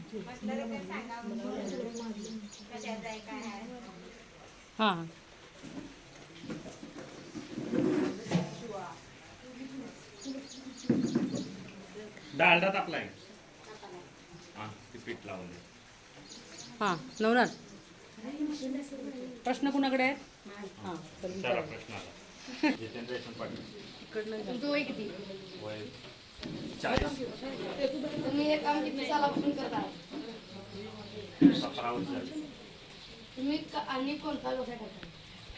हां डालडा टाकलाय हां ते पीठ लावून दे. हां नवनाथ प्रश्न कुणाकडे आहेत? हां विचारा प्रश्न आला. जितेंद्र यशवंत पाटील इकडनं वय किती? वय 40 तुम्ही हे काम किती सालापासून करता? 17 वर्ष झाली. तुम्ही आणि कोणता व्यवसाय करता?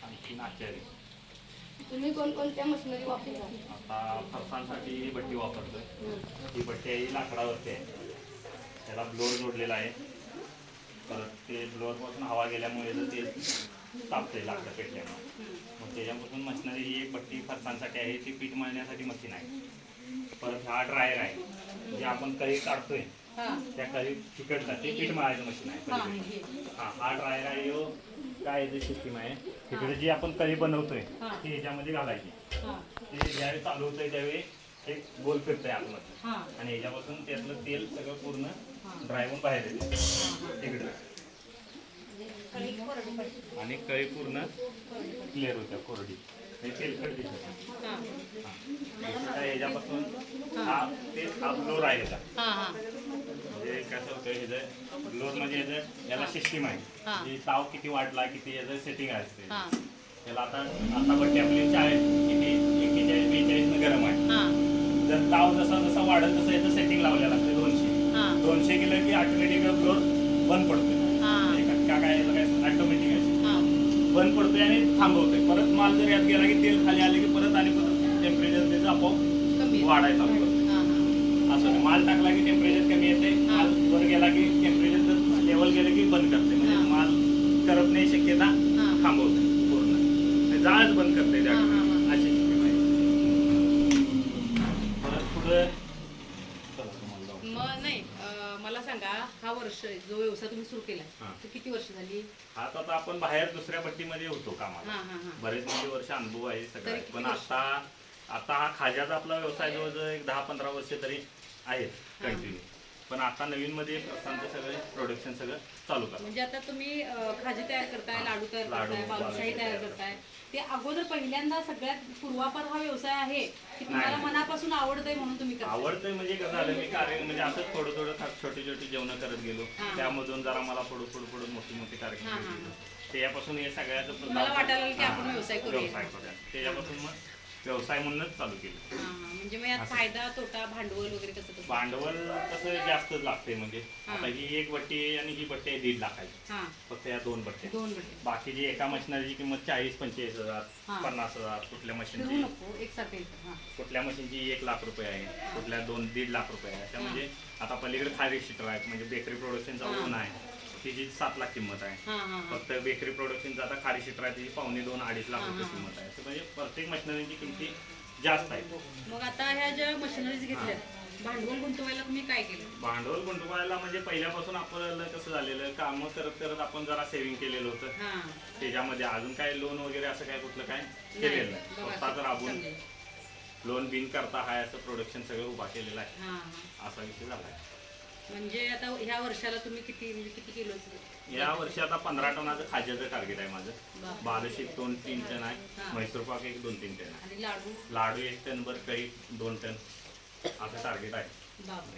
आणखीन आचारी. तुम्ही कोणकोणत्या मशिनरी वापरता? आता फरसांसाठी ही भट्टी वापरतोय. ही भट्टी ही लाकडावरती आहे. त्याला ब्लोअर जोडलेला आहे. परत ते ब्लोअरपासून हवा गेल्यामुळे जर ते तापते लाकडं पेटल्यामुळे. मग त्याच्यापासून मशिनरी ही एक भट्टी फरसांसाठी आहे. ती पीठ मळण्यासाठी मशीन आहे. परत हा ड्रायर आहे जे आपण कढई काढतोय त्या कढई तिकडला ते पीठ मळायचं मशीन आहे. हा ड्रायर आहे ह्यो काय जे सिस्टीम आहे तिकडे जी आपण कढई बनवतोय ती ह्याच्यामध्ये घालायची. ते ज्यावेळी चालू होतंय त्यावेळी एक गोल फिरतंय आतमध्ये आणि ह्याच्यापासून त्यातलं तेल सगळं पूर्ण ड्राय होऊन बाहेर येते तिकडे आणि कढई पूर्ण क्लिअर होत्या कोरडी. हे तेलकट दिसत ह्याच्यापासून हा ब्लोअर आहे ह्याचा. म्हणजे कसं होतं ह्याचं ब्लोअर म्हणजे ह्याचं याला सिस्टीम आहे की ताव किती वाढला किती याचं सेटिंग असते. त्याला आता भट्टी आपली 40 किती 41 42 गरम आहे. जर ताव जसा जसा वाढत तसं याचं सेटिंग लावलेलं असते 200 केलं की ऑटोमॅटिक फ्लोर बंद पडतोय. काय ऑटोमॅटिक आहे बंद पडतोय आणि थांबवतोय. परत माल जर यात गेला की तेल खाली आले की परत आणि परत टेम्परेचर त्याचं आपोआप वाढायला चालू करतो. असं माल टाकला की टेम्परेचर कमी येते. माल वर गेला की टेम्परेचर जर लेवल गेलं की बंद करते. म्हणजे माल करपण्याची शक्यता थांबवते पूर्ण. जाळच बंद करते त्या अशी सिस्टीम आहे. परत पुढं मग नाही मला सांगा हा वर्ष जो व्यवसाय तुम्ही सुरू केला तो किती वर्ष झाली? आता आपण बाहेर दुसऱ्या भट्टीमध्ये होतो कामाला. बरेच म्हणजे वर्ष अनुभव आहे सगळं. पण आता हा खाज्याचा आपला व्यवसाय जवळजवळ एक 10-15 वर्ष तरी आहेत कंटिन्यू. पण आता नवीन मध्ये प्रस्थानचं सगळं प्रोडक्शन सगळं चालू करा. म्हणजे आता तुम्ही खाजी तयार करताय, लाडू तयार करताय, बालुशाही तयार करताय. ते अगोदर पहिल्यांदा सगळ्यात पूर्वापार हा व्यवसाय आहे की तुम्हाला मनापासून आवडतंय म्हणून तुम्ही करता? आवडतंय म्हणजे कसं झालं मी कार्य म्हणजे असं थोडं छोटी छोटी जेवण करत गेलो. त्यामधून जरा मला पुढे मोठी कार्यक्रम त्याच्यापासून हे सगळ्याचं मला वाटायला की आपण व्यवसाय करूया. त्याच्यापासून मग व्यवसाय म्हणूनच चालू केलं. म्हणजे मग यात फायदा तोटा भांडवल वगैरे कसं? भांडवल कसं जास्त लागते. म्हणजे आता ही एक भट्टी आहे आणि ही भट्टी आहे 1.5 लाखाची. फक्त या 2 भट्ट्या. बाकीची एका मशिनरीची किंमत 40-45 हजार 50 हजार. कुठल्या मशीनची कुठल्या मशीनची 1 लाख रुपये आहे. कुठल्या 2-1.5 लाख रुपये आहे. अशा म्हणजे आता पलीकडे खारी शीटर आहेत म्हणजे बेकरी प्रोडक्शनचा ओन आहे. तिची 7 लाख किंमत आहे. फक्त बेकरी प्रोडक्शनचा आता खारी शीटर आहे तिची 2.25-2.5 लाख रुपये किंमत आहे. म्हणजे प्रत्येक मशिनरीची किमती जास्त आहे. मग आता ह्या ज्या मशिनरीज घेतल्या भांडवल गुंतवायला तुम्ही काय केलं? भांडवल गुंतवायला म्हणजे पहिल्यापासून आपल्याला कसं झालेलं काम करत आपण जरा सेव्हिंग केलेलं होतं. त्याच्यामध्ये अजून काय लोन वगैरे असं काय कुठलं काय केलेलं नाही. स्वतःच राबून लोन बिन करता हाय असं प्रोडक्शन सगळं उभा केलेलं आहे. असा विषय झाला आहे. म्हणजे आता ह्या वर्षाला तुम्ही किती किलो? या वर्षी आता 15 टनाचं खाज्याचं टार्गेट आहे माझं. बालुशाही 2-3 टन आहे. म्हैसूर पाक 1-2-3 टन आहे. लाडू 1 टन वर काही 2 टन असं टार्गेट आहे.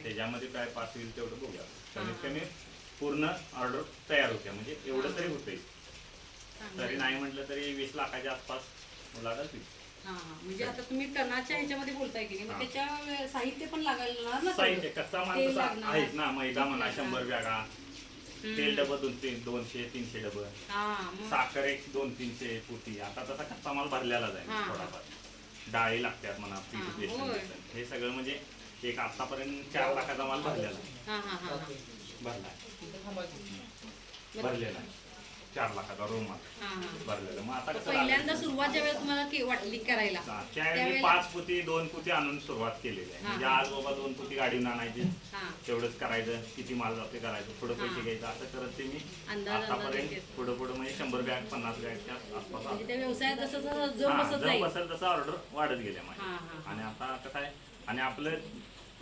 त्याच्यामध्ये काय पास होईल तेवढं बघूया. कमीत कमी पूर्ण ऑर्डर तयार होत्या म्हणजे एवढं तरी होतंय. तरी नाही म्हटलं तरी 20 लाखाच्या आसपास मुलाला होईल. म्हणजे आता तुम्ही टनाच्या ह्याच्यामध्ये बोलताय की नाही, त्याच्या साहित्य पण लागायला ना? साहित्य कच्चा माल तसा आहेच ना. मैदा म्हणा 100 बॅगा, तेल डबं 200-300 डबं, साखर 100-200-300 पोती. आता तसा कच्चा माल भरलेलाच आहे. थोडाफार डाळी लागतात म्हणा पीठ हे सगळं म्हणजे एक आतापर्यंत 4 लाखाचा माल भरलेला भरलेला 4 लाखाचा रोम भरलेला. मग आता पहिल्यांदा सुरुवात ज्यावेळेस तुम्हाला वाटली करायला त्यावेळी 5 पोती 2 पोती आणून सुरुवात केलेली आहे. म्हणजे आज बाबा 2 पोती गाडीवर आणायचे तेवढंच करायचं. किती माल जाते करायचं थोडं पैसे घ्यायचं असं करत ते मी आतापर्यंत पुढे म्हणजे 100 बॅग 50 बॅगच्या आसपास व्यवसायात जसं बसेल तसं ऑर्डर वाढत गेल्या माझ्या. आणि आता कसं आहे आणि आपलं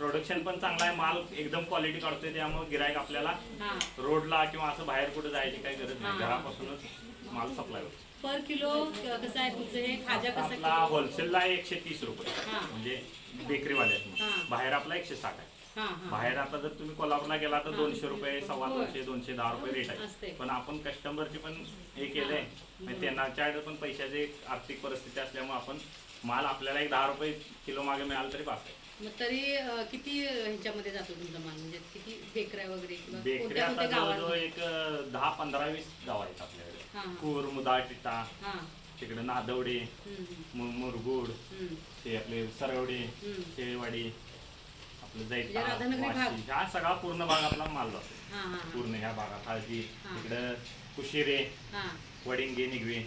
प्रोडक्शन पण चांगला आहे, माल एकदम क्वालिटी काढतोय, त्यामुळे गिराईक आपल्याला हा रोडला किंवा असं बाहेर कुठे जायची काही गरज नाही, हा. घरापासूनच माल सप्लाय होतो. पर किलो कसं आहे तुमचं हे खाजा कसं आपला किलो? होलसेलला आहे 130 रुपये, हा. म्हणजे बेकरीवाल्यात. हा. बाहेर आपला 160 आहे. हा हा बाहेर आता जर तुम्ही कोल्हापूरला गेला तर 200 रुपये, सव्वा होय. 200, 210 रुपये रेट असते. आहे. पण आपण कस्टमरचे पण हे केलंय, म्हणजे त्यांच्याकडे पण पैशाची आर्थिक परिस्थिती असल्यामुळे आपण माल आपल्याला एक 10 रुपये किलो मागे मिळाला तरी पास आहे. मग तरी किती ह्याच्यामध्ये जातो तुमचा माल, म्हणजे किती बेकऱ्या वगैरे किंवा बेकरी कोणत्या आता कोणत्या जवळजवळ गावात? एक 10-15-20 गाव आहेत आपल्याकडे. हा. कूर, मुदा, टिटा, हा तिकडे नादवडे, मुरगुड, ते आपले सरवडे, शेळेवाडी, आपलं म्हणजे जैता, राधानगरी भाग. वाशी, हा सगळा पूर्ण भाग आपला माल जातो. हा हा पूर्ण ह्या भागात हळदी, हा. तिकडं कुशिरे, हा वडिंगे, निगवे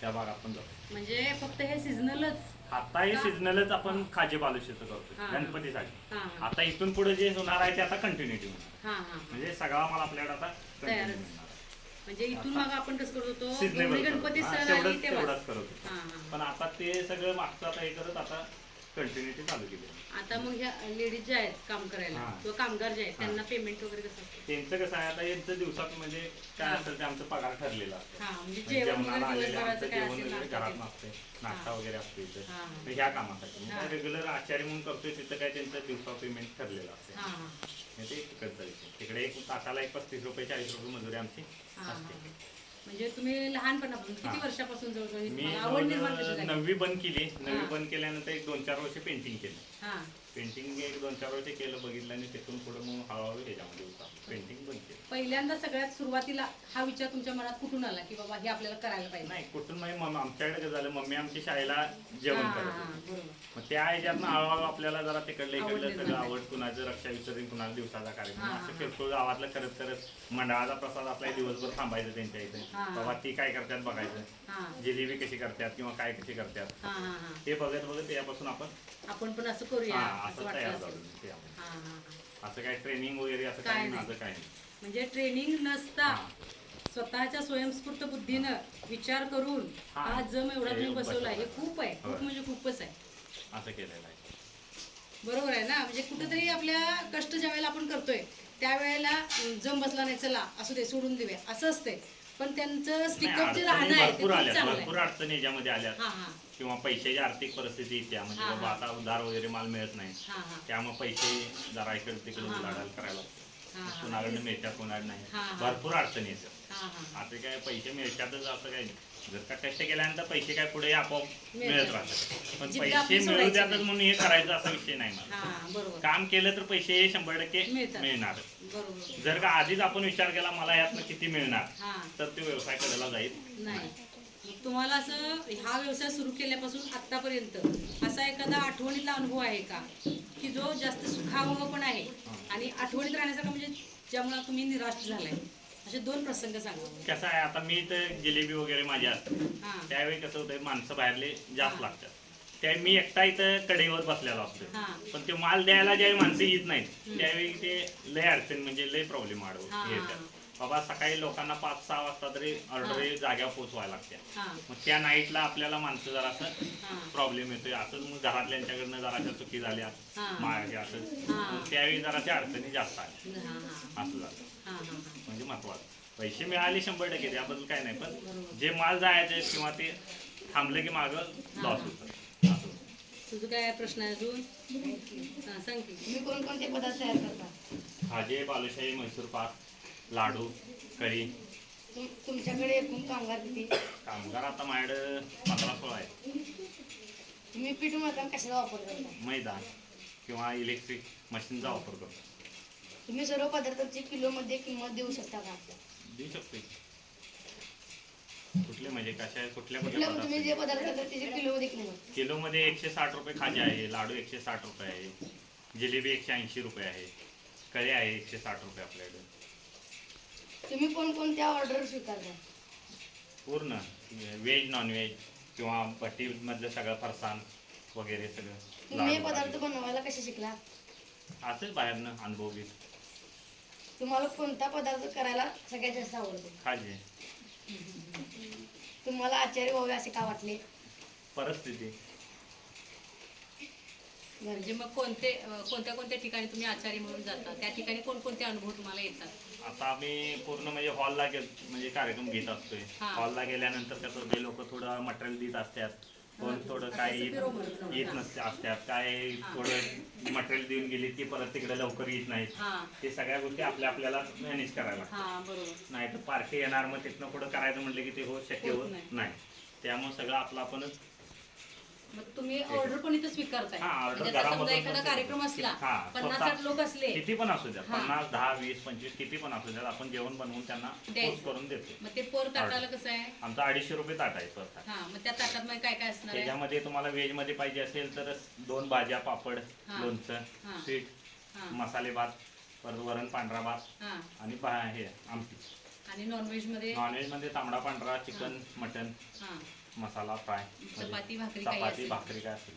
त्या भागात पण जातो. म्हणजे फक्त हे सीझनलच? आता हे सीझनलच आपण खाजे बालुशाचं करतो हा. गणपतीसाठी. हा हा आता इथून पुढे जे होणार आहे ते आता कंटिन्युटी होणार, हा हा म्हणजे सगळा माल आपल्याकडे आता तयारच. कंटिन्यू मिळणार. म्हणजे इथून मग आपण कसं करत होतो, Seasonable एवढी गणपती करतो. सण हा, आली तेवढंच तेव्हा. करत होतो. हा हा पण आता ते सगळं मागचं आता हे करत आता कंटिन्युटी चालू केली आहे. आता मग ह्या लेडीज ज्या आहेत काम करायला हा. किंवा कामगार जे आहेत त्यांना पेमेंट वगैरे कसं असतं? त्यांचं कसं आहे आता यांचं दिवसात म्हणजे काय असेल ते आमचं पगार ठरलेला असतो. हा म्हणजे म्हणजे जेवण जेवणाला वगैरे आलेले आमचं दिवसभराचं काय जेवण असेल वगैरे घरात नाश्ता नसते, नाश्ता वगैरे असतो इथं. हा. तर ह्या कामासाठी हा. रेग्युलर आचारी म्हणून करतोय तिथं काय त्यांचं दिवसा पेमेंट ठरलेलं असते. हा हा म्हणजे ते तिकडचं विषय. तिकडे एक तासाला 35 रुपये 40 रुपये मजुरी आमची हा असते. हा. म्हणजे तुम्ही लहानपणापासून किती हा. वर्षापासून जवळजवळ ही मी तुम्हाला आवड निर्माण कशी जवळजवळ झाली? 9वी बंद केली. 9वी हा. बंद केल्यानंतर एक 2-4 वर्ष पेंटिंग केलं. हा पेंटिंग एक 2-4 वर्ष केलं, बघितलं आणि तिथून पुढे मग हळूहळू त्याच्यामध्ये होता पेंटिंग बंद केलं. पहिल्यांदा सगळ्यात सुरुवातीला हा विचार तुमच्या मनात कुठून आला की बाबा हे आपल्याला करायला पाहिजे? नाही कुठून म्हणजे आमच्याकडे कसं झालं, मम्मी आमची शाळेला जेवण हा, करत हा, होती. बरोबर. मग त्या ह्याच्यातनं हळूहळू आपल्याला जरा तिकडलं आवड इकडलं निर्माण सगळं झाली. आवड, कुणाचं रक्षा विसर्जन, कुणाला दिवसाचा कार्यक्रम, हा, असं हा. किरकोळ गावातलं करत करत मंडळाचा प्रसाद आपल्या दिवसभर थांबायचं त्यांच्या इथे. हा. बाबा ती काय करतात बघायचं, हा जिलेबी कशी करतात किंवा काय कशी करतात हा हा हा हे बघत बघत त्यापासून आपण पण असं करूया असं असं वाटलं तयार असेल. झालो त्यामुळे. हा हा हा असं काय ट्रेनिंग वगैरे असं काय काही नाही. माझं काय नाही. म्हणजे ट्रेनिंग नसता हा. स्वतःच्या स्वयंस्फूर्त बुद्धीनं विचार करून हा. हा जम एवढा तुम्ही हे बसवला हे बसवला. खूप आहे, खूप होय. म्हणजे खूपच आहे. असं केलेलं आहे. बरोबर आहे ना? म्हणजे कुठेतरी आपल्या कष्ट ज्या वेळेला आपण करतोय त्यावेळेला जम बसला नाही, चला असू दे सोडून देऊया असं असते. पण त्यांचं नाही, स्टिकअप जे अडचणी राहणं आहे ते भरपूर खूप आल्यात, चांगलं भरपूर आहे. अडचणी याच्यामध्ये आल्यात. हा हा किंवा पैशाची आर्थिक परिस्थिती इत्या म्हणजे हा, बाबा हा. आता उधार वगैरे माल मिळत नाही, हा हा त्यामुळे पैसे जरा इकडे तिकडे हा, हा. उलाढाल करायला हा, हा. कुणाकडे मिळतात कुणाकडे नाही, हा, हा. भरपूर अडचणी येतात. हा हा आता काय पैसे मिळतातच असं काही नाही. जर का कष्ट केल्यानंतर पैसे काय पुढे आपोआप मिळतात. मिळत राहतात. पण जिद्द पैसे आपली मिळू सोडायची द्यातच नाही. म्हणून हे करायचं असा विषय नाही मला. हा बरोबर काम केलं तर पैसे 100% मिळतात. मिळणार. बरोबर जर का आधीच आपण विचार केला मला यातनं किती मिळणार, हा तर तो व्यवसाय करायला जाईल नाही. मग तुम्हाला असं हा व्यवसाय सुरू केल्यापासून आतापर्यंत असा एखादा आठवणीतला अनुभव आहे का की जो जास्त सुखावह पण आहे आणि आठवणीत राहण्यासारखा, म्हणजे ज्यामुळे तुम्ही निराश झालाय? असे 2 प्रसंग सांगा. कसं आहे, आता मी तर जिलेबी वगैरे माझी असते हा त्यावेळी कसं होतं, माणसं बाहेरले जास्त हा. लागतात. त्यावेळी मी एकटा इथं कडेवर बसलेला असतो. हा. पण ते माल द्यायला ज्यावेळी माणसं येत नाहीत हम्म. त्यावेळी ते लय अडचण म्हणजे लय प्रॉब्लेम हा. येतात. बाबा सकाळी लोकांना 5-6 वाजता तरी ऑर्डर जाग्यावर पोचवायला लागते. हा मग त्या नाईटला आपल्याला माणसं जरा असं हा प्रॉब्लेम येतोय. असंच मग घरातल्यांच्याकडनं जराशा चुकी झाल्या हा. मागे असं, हा. मग त्यावेळी जरा त्या अडचणी जास्त आल्या. हा हा असं झालं. हा हा म्हणजे महत्वाचं पैसे मिळाले 100% त्याबद्दल काय नाही, पण बरोबर. जे माल जायचे किंवा ते थांबलं की मागं लॉस होतं असं होतं. तुझं काय प्रश्न आहे अजून? हा सांग की. तुम्ही कोणकोणते पदार्थ तयार करता? भाजी, बालुशाही, म्हैसूर पाक, लाडू, कढी. तुमच्याकडे एकूण कामगार किती? कामगार आता माझ्याकडं 15-16 आहे. तुम्ही पीठ मळताना कशाचा वापर करता? मैदान किंवा इलेक्ट्रिक मशीनचा वापर करतो. तुम्ही सर्व पदार्थांची किलोमध्ये किंमत देऊ शकता का? देऊ शकतो. कुठले म्हणजे कशा कुठल्या कुठल्या कुठल्या तुम्ही जे पदार्थ? पदार्थ करता त्याची किलोमध्ये किंमत? किलोमध्ये 160 रुपये खाजी आहे, लाडू 160 रुपये आहे, जिलेबी 180 रुपये आहे, कळी आहे 160 रुपये आपल्याकडे. तुम्ही कोणकोणत्या ऑर्डर स्वीकारता? पूर्ण व्हेज नॉनव्हेज किंवा भट्टीमधलं सगळं फरसाण वगैरे सगळं. तुम्ही हे लाडू पदार्थ वगैरे. बनवायला कसे शिकला? असंच बाहेरनं अनुभव घेत. तुम्हाला कोणता पदार्थ करायला सगळ्यात जास्त आवडतो? खाजे तुम्हाला आचार्य व्हावे असे का वाटले? परिस्थिती म्हणजे मग कोणत्या कोणत्या ठिकाणी तुम्ही आचारी म्हणून जाता, त्या ठिकाणी कोणकोणते अनुभव तुम्हाला येतात? आता आम्ही पूर्ण म्हणजे हॉलला म्हणजे कार्यक्रम घेत असतोय. हा. हॉलला गेल्यानंतर कसं ते लोक थोडं मटेरियल देत असतात, कोण थोडं काय येत नसते असतात, काय थोडं मटेरियल देऊन गेली की परत तिकडे लवकर येत नाहीत. हा ते सगळ्या गोष्टी आपल्याला मॅनेज करायला लागतात. हा बरोबर. नाही तर पार्टी येणार, मग तिथनं पुढं करायचं म्हटलं की ते शक्य होत होत नाही. नाही. त्यामुळे सगळं आपलं आपणच. मग तुम्ही ऑर्डर पण इथं स्वीकारताय? हा, order म्हणजे आता समजा घरामधून एखादा पण कार्यक्रम असला, हा, 50-60 लोक असले, किती पण असू द्या, हा. 50, 10, 20, 25 किती पण असू द्या, आपण जेवण बनवून त्यांना द्यायचं. पोस्ट करून देतो. मग ते पर ताटाला कसं आहे? आमचा 250 रुपये ताट आहे पर ताट. हा, मग त्या ताटात मग काय काय असणार आहे? त्याच्यामध्ये तुम्हाला व्हेज मध्ये पाहिजे असेल तर 2 भाज्या, पापड, हा. लोणचं, हा. स्वीट, हा मसाले भात, परत वरण पांढरा भात हा. आणि हे आमटी. आणि नॉनव्हेज मध्ये? नॉनव्हेज मध्ये तांबडा पांढरा, चिकन, मटन, हा मसाला फ्राय, चपाती, भाकरी काही चपाती, असेल? भाकरी काय असेल,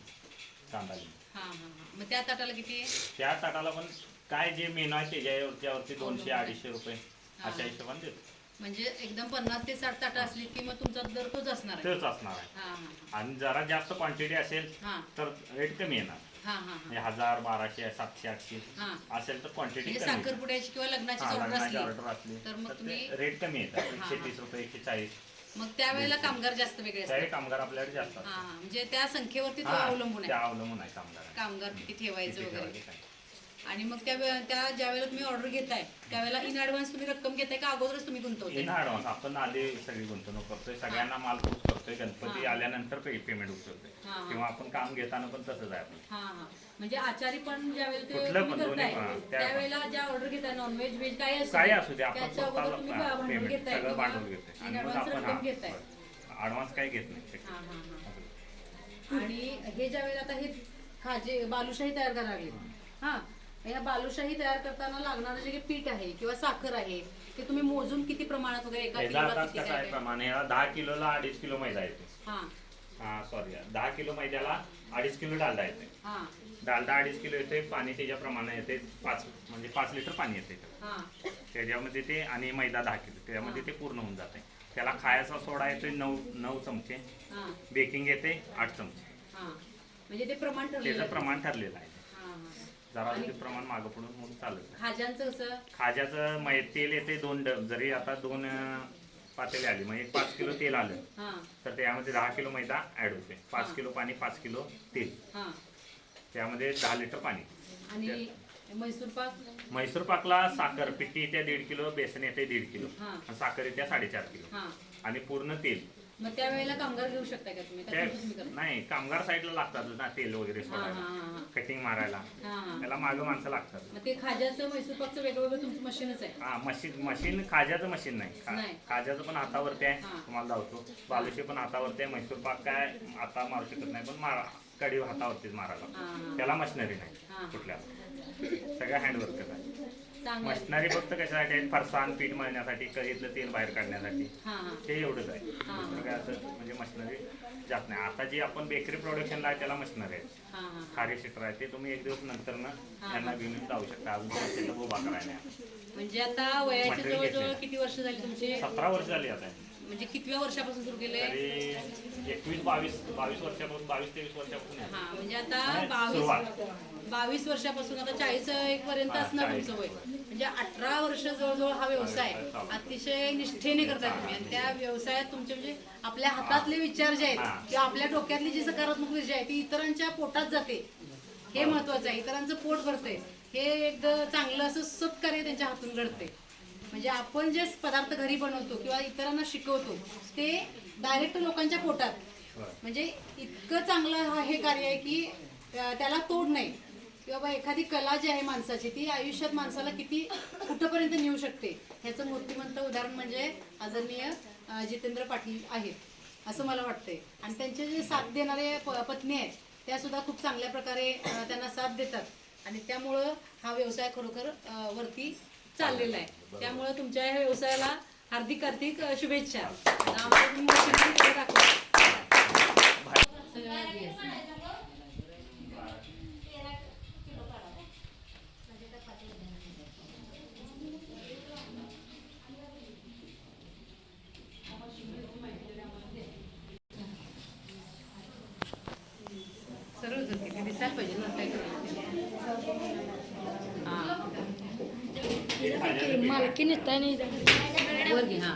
कांदा लिंबू. हा हा हा. मग त्या ताटाला किती आहे? त्या ताटाला पण काय जे मेनू आहे त्याच्यावरती 200-250 रुपये हा. अशा हिशोबाने देतो. म्हणजे एकदम 50 ते 60 ताटं असली की मग तुमचा दर तोच असणार आहे? तेच असणार आहे. हा हा आणि जरा जास्त क्वांटिटी असेल हा तर रेट कमी येणार. हा हा म्हणजे 1000, 1200, 700, 800 हा. असेल तर क्वांटिटी म्हणजे कमी येते. साखरपुड्याची किंवा लग्नाची ऑर्डर लग्नाची असली ऑर्डर असली तर मग तर तुम्ही ते रेट कमी येतात. हा. 130 रुपये, 140. मग त्यावेळेला कामगार जास्त वेगळे त्याही असतात? कामगार आपल्याकडे जास्त हा असतात. हा. म्हणजे त्या संख्येवरती तो हा, अवलंबून त्या आहे, अवलंबून आहे कामगार. कामगार किती ठेवायचं किती वगैरे. ठेवायचे काय. आणि मग त्या ज्या वेळेला तुम्ही ऑर्डर घेताय त्यावेळेला इन ऍडव्हान्स तुम्ही रक्कम घेताय का अगोदरच तुम्ही गुंतवताय? इन ऍडव्हान्स आपण आधी सगळी गुंतवणूक करतोय, सगळ्यांना माल पोच करतोय, गणपती हा. आल्यानंतर पेमेंट उचलतोय. हा, हा. किंवा आपण काम घेताना पण तसंच आहे आपण. हा हा. म्हणजे आचारी पण ज्या वेळेला ते कुठलं तुम्ही पण दोन्ही करताय पण, त्या त्यावेळेला ज्या ऑर्डर घेताय नॉनव्हेज व्हेज काय काय असू दे, आपण त्याच्या अगोदर तुम्ही भांडवल पेमेंट घेताय सगळं किंवा भांडवल घेतोय इन आणि मग ऍडव्हान्स आपण रक्कम घेताय? ऍडव्हान्स काय घेत नाही. हा हा हा. आणि हे ज्या वेळेला आता हे खाजे बालुशाही तयार करायला लागली, हा, या बालुशाही तयार करताना लागणारं जे काही पीठ आहे किंवा साखर आहे ते तुम्ही मोजून किती प्रमाणात वगैरे एका मैदा किलोला आता किती कसं काय आहे काय? प्रमाणे, 10 किलोला 2.5 किलो मैदा येते. हा सॉरी, 10 किलो मैद्याला 2.5 किलो डालडा येते. हा डालडा 2.5 किलो येते. पाणी त्याच्याप्रमाणे येते 5 लिटर पाणी येते हा त्याच्यामध्ये ते. आणि मैदा 10 किलो त्याच्यामध्ये ते पूर्ण होऊन जाते. त्याला खायचा सोडा येतोय 9 चमचे, हा बेकिंग येते 8 चमचे. हा. म्हणजे ते प्रमाण ठरलेलं त्याचं आहे. प्रमाण ठरलेलं आहे. हा हा. जरा ते प्रमाण मागं पडून म्हणून चालत नाही. खाज्यांचं कसं? खाज्याचं तेल येते 2 जरी आता 2 पातेले आली मग 5 किलो तेल आलं हा तर त्यामध्ये 10 किलो मैदा ऍड होते. 5 हा. किलो पाणी, 5 किलो तेल, हा. त्यामध्ये 10 लिटर पाणी. आणि म्हैसूर पाक? म्हैसूर पाकला साखर पिठी येते 1.5 किलो, बेसन येते 1.5 किलो, हा. आणि साखर येते 4.5 किलो, हा. आणि पूर्ण तेल. मग त्या वेळेला कामगार घेऊ शकता का तुम्ही? का तुमचं तुम्ही करता? नाही, कामगार साईडला लागतात ना तेल वगैरे हा सोडायला, हा हा कटिंग मारायला, हा हा. त्याला मागं माणसं लागतात. मग ते खाज्याचं म्हैसूर पाकचं वेगळं वेगळं तुमचं मशीनच आहे? हा, मशीन खाज्याचं मशीन नाही. नाही. खाज्याचं पण हातावरती आहे, हा. तुम्हाला लावतो. बालुशी पण हातावरती आहे. म्हैसूर पाक काय आता मारू शकत नाही, पण कडी हातावरतीच मारायला हा, लागतो. हा. त्याला मशिनरी नाही हा. कुठल्या, सगळ्या हँडवर्कच आहे. चांगलं आहे. मशिनरी फक्त कशासाठी आहे? फरसाण पीठ मळण्यासाठी, कढईतलं तेल बाहेर काढण्यासाठी, हा हा ते एवढंच आहे. हा. दुसरं काय असं म्हणजे मशिनरी जात नाही. आता जी आपण बेकरी प्रोडक्शनला आहे त्याला मशिनरी आहे. हा हा खारी सीटर आहे, ते तुम्ही एक दिवस नंतर ना हा. यांना घेऊन जाऊ शकता. अजून सेटअप उभा करायला नाही. म्हणजे आता वयाचे Material जवळजवळ घेतले. किती वर्ष झाली तुमचे? 17 वर्ष झाली आता. म्हणजे कितव्या वर्षापासून सुरू केले? तरी 22 वर्षापासून, 22-23 वर्षापासून आहे. हा म्हणजे आता सुरुवात. 22 वर्षापासून आता 40 पर्यंत हा, असणार 40. तुमचं वय. म्हणजे 18 वर्ष जवळजवळ हा व्यवसाय अतिशय निष्ठेने करताय तुम्ही. आणि त्या व्यवसायात तुमचे म्हणजे आपल्या हातातले विचार जे हा. आहेत किंवा आपल्या डोक्यातली जी सकारात्मक ऊर्जा आहे ती इतरांच्या पोटात जाते. हे महत्वाचं आहे. इतरांचं पोट भरते हे एकदा चांगलं असं सत्कार्य त्यांच्या हातून घडते. म्हणजे आपण जे पदार्थ घरी बनवतो किंवा इतरांना शिकवतो ते डायरेक्ट लोकांच्या पोटात. म्हणजे इतकं चांगलं हे कार्य आहे की त्याला तोड नाही. किंवा बा एखादी कला जी आहे माणसाची ती आयुष्यात माणसाला किती कुठंपर्यंत नेऊ शकते ह्याचं मूर्तिमंत उदाहरण म्हणजे आदरणीय जितेंद्र पाटील आहेत असं मला वाटतंय. आणि त्यांचे जे साथ देणारे पत्नी आहेत त्या सुद्धा खूप चांगल्या प्रकारे त्यांना साथ देतात. आणि त्यामुळं हा व्यवसाय खरोखर वरती चाललेला आहे. त्यामुळं तुमच्या या व्यवसायाला हार्दिक हार्दिक शुभेच्छा. आम्हाला तुम्ही मशीनरी करून दाखवा. सरळ होतं ते दिसायला पाहिजे ना काय मालकी नेता नाही वर घे हां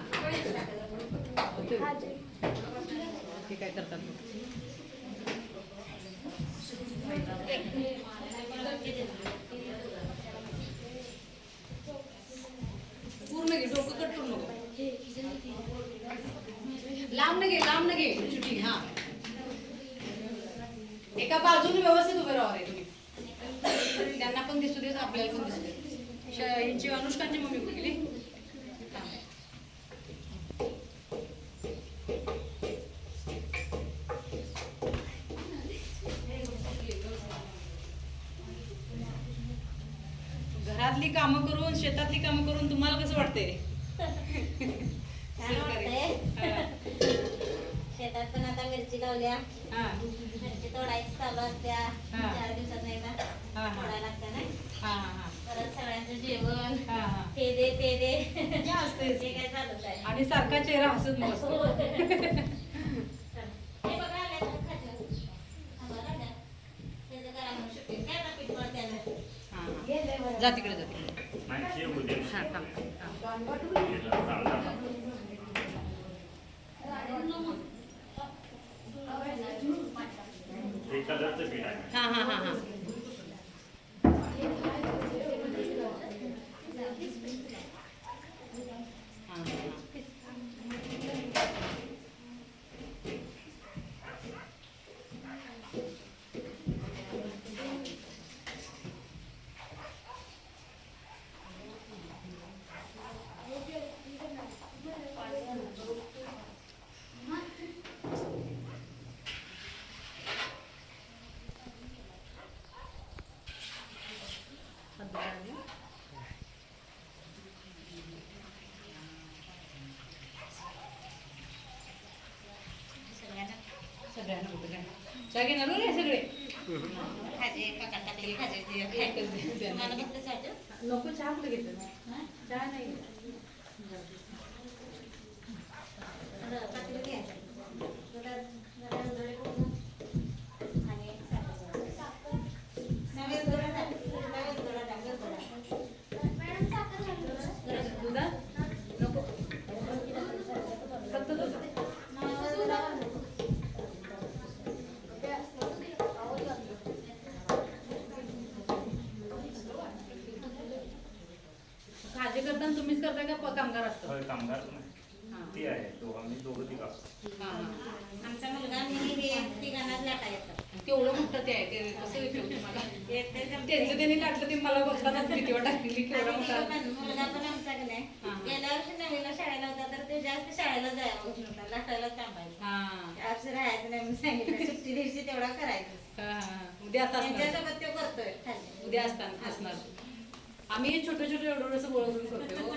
ते काय करतात पूर्ण घे डोकं कट करू नको लांब न घे शूटिंग हां एका बाजूने व्यवस्थित उभे राहा रे तुम्ही त्यांना पण दिसू देत आपल्याला पण दिसू देत यांची अनुष्कांची मम्मी कुठली घरातली कामं करून शेतातली कामं करून तुम्हाला कसं वाटतंय शेतात पण आता मिरची लावल्या हां मिरची तोडायची चालू असत्या 4 दिवसात एकदा तोडायला लागत्या ना हां हां परत सगळ्यांचं जेवण हां हां हे दे ते दे हे असते ते काय चालूच आहे आणि सारखा चेहरा हसत नसतो हे बघा आल्या तर खात्यावर. आम्हाला राजा. त्याचं करा मग shooting. काय ना पीठ मळते आलं. हां जा तिकडे जा तिकडे नाही ते उद्या हां थांब हां हे कलरचं पीठ आहे हां हां हां हां सगळ्यांना कुठं काय चहा घेणार रे सगळे खाजे काका टाकले खाजे दे. तुम्हाला फक्त चालतं? नको चहा कुठे घेतलं चहा नाही थोडं पातेलं घ्यायचं. थोडं जरा उधळे करून आणि साखर. नव्हे उधळा टाक. नव्हे उधळा टाक. उधळा. दुधात नको फक्त दूध नव्हे उधळा नको. खाजे करताना तुम्हीच करताय का कामगार असतो होय कामगार नाही ती आहे आम्ही दोघं ती कापतो आमचा मुलगा मी हे तिघांनाच लाटा येतात. तेवढं मोठं ते आहे ते कसं विचारू तुम्हाला येते जमते. त्यांचं त्यांनी लागलं ते मला बघताना भीती वाटली केवढा आणि मोठा तो पण मुलगा पण आमचा की नाही गेल्या वर्षी नवीला शाळेला होता तर ते जास्त शाळेला जायला होत नव्हता लाटायलाच थांबायचं. हा या वर्षी राहायचं नाही म्हणून सांगितलं सुट्टी दिवशी तेवढा करायचं. उद्या आता असणार त्यांच्यासोबत तो करतोय खाली. उद्या असणार आम्ही छोटे छोटे एवढं असं बोलवून करतो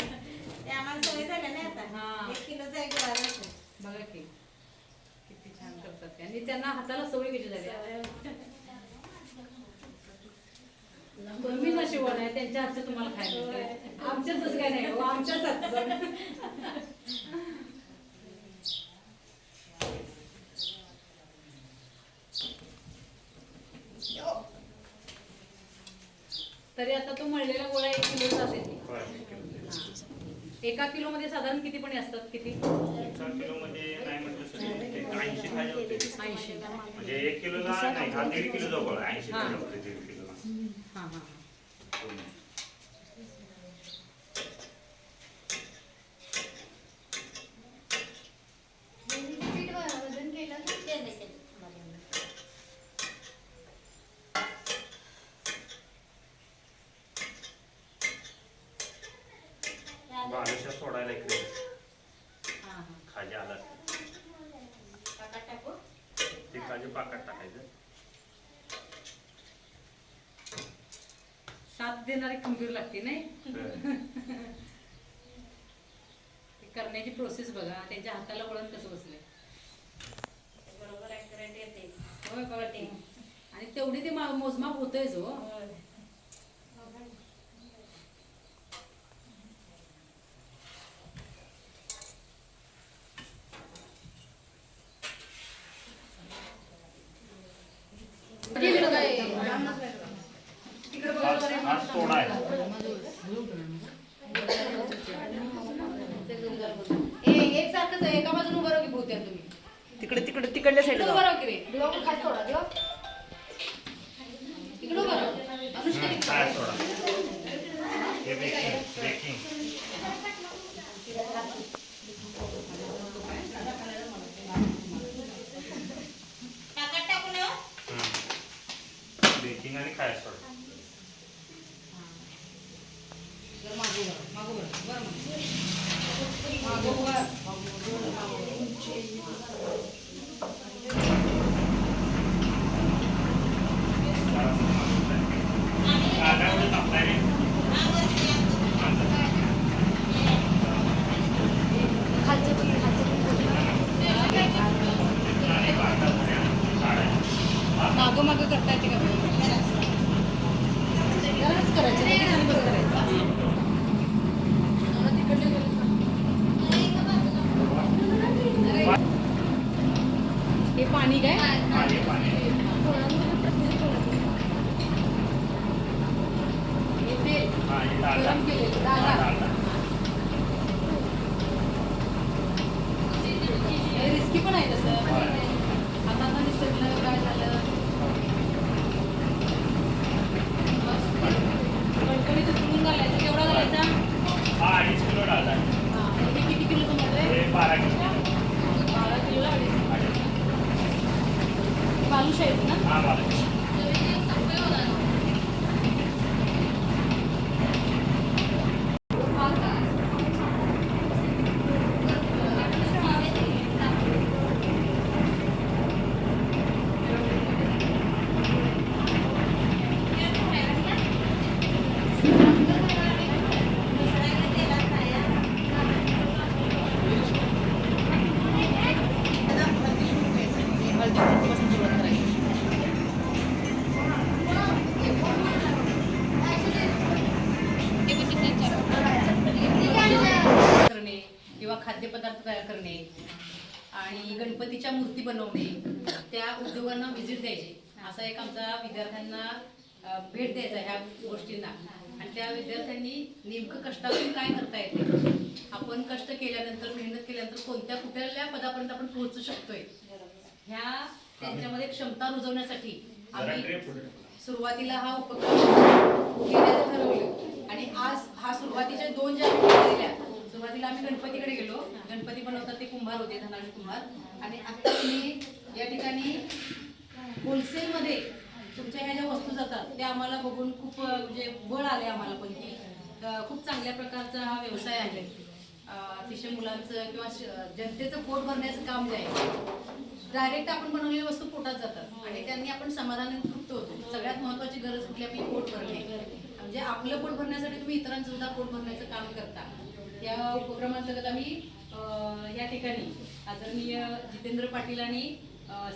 ते आम्हाला सवय झाल्या नाही आता. हा. 1 किलोचा एक गोळा जातो. बघा की किती छान करतात ते आणि त्यांना हाताला सवय कशी झाली तुम्ही नशिबवान आहे त्यांच्या हातचं तुम्हाला खायला मिळतंय. आमच्याच तसं काय नाही हो आमच्याच हातचं तरी आता तो मळलेला गोळा 1 किलोचा असेल एका किलो मध्ये साधारण किती पण असतात किती 1 किलोमध्ये नाही म्हटलं तरी 80 खाजे होते 80 म्हणजे 1 किलोला नाही हा 1.5 किलोचा गोळा 80 खाजे होते 1.5 किलोला हां हां बालुशा सोडायला इकडे हां हां खाजे आला काका टाकू. ते खाजे पाकात टाकायचं साथ देणारी खंबीर लागते नाही ते करण्याची प्रोसेस बघा त्यांच्या हाताला वळण कसं बसलंय बरोबर ऍक्युरेट येते. होय बघा ते आणि तेवढी ते मोजमाप होतंयच हो आज सोडा आहे तिकडल्या साईडला इकडं जाऊ. बरं की रे दिवा पण खाली सोडा दिवा. इकडं बरं अनुष्का काय सोडा हे बेकिंग बेकिंग ताकात टाकू ना बेकिंग आणि काय सोडा जर मागो बरं मागो काय टाकताय रे खालचं पण मागं मागं करता येते का जराच करायचं नाही आणि बंद करायचं मला तिकडले हे पाणी काय पाणी पाणी हे तेल हा हे डाळ गरम केलेलं डाळ रिस्की पण आहे तसं आता आता निसर्गलं काय झालं कणकणीत उचलून घालायचं केवढा घालायचा हा 2.5 किलो डाळ आहे हा हे किती किलो समजलंय हे 12 किलो 12 किलोला 2.5 बालुशाही आहे ना हा मला हळदीपासून सुरुवात करायची करणे किंवा खाद्यपदार्थ तयार करणे आणि गणपतीच्या मूर्ती बनवणे त्या उद्योगांना व्हिजिट द्यायची असा एक आमचा विद्यार्थ्यांना भेट द्यायचा ह्या गोष्टींना आणि त्या विद्यार्थ्यांनी नेमकं कष्टातून काय करता येते आपण कष्ट केल्यानंतर मेहनत केल्यानंतर कोणत्या कुठल्या पदापर्यंत आपण पोहोचू शकतोय ह्या त्यांच्यामध्ये क्षमता रुजवण्यासाठी आम्ही सुरुवातीला हा उपक्रम घेण्याचं ठरवलं आणि आज हा सुरुवातीच्या 2 ज्या केलेल्या सुरुवातीला आम्ही गणपतीकडे गेलो गणपती बनवतात ते कुंभार होते धनाजी कुंभार आणि आता तुम्ही या ठिकाणी होलसेलमध्ये तुमच्या ह्या ज्या वस्तू जातात त्या आम्हाला बघून खूप म्हणजे बळ आले आम्हाला पण की खूप चांगल्या प्रकारचा हा व्यवसाय आहे अतिशय मुलांचं किंवा जनतेचं पोट भरण्याचं काम जे आहे डायरेक्ट आपण बनवलेली वस्तू पोटात जातात आणि त्यांनी आपण समाधानी तृप्त होतो सगळ्यात महत्त्वाची गरज कुठली आपली पोट भरणे म्हणजे आपलं पोट भरण्यासाठी तुम्ही इतरांचं सुद्धा पोट भरण्याचं काम करता या उपक्रमांतर्गत आम्ही या ठिकाणी आदरणीय जितेंद्र पाटील आणि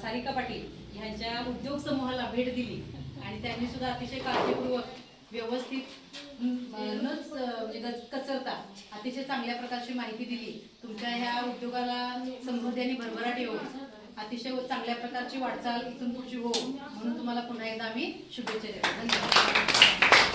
सारिका पाटील यांच्या उद्योग समूहाला भेट दिली आणि त्यांनी सुद्धा अतिशय काळजीपूर्वक व्यवस्थित म्हणजे कचरता अतिशय चांगल्या प्रकारची माहिती दिली तुमच्या ह्या उद्योगाला समृद्धी आणि भरभराट येऊ अतिशय चांगल्या प्रकारची वाटचाल इथून पुढची हो म्हणून तुम्हाला पुन्हा एकदा आम्ही शुभेच्छा देतो धन्यवाद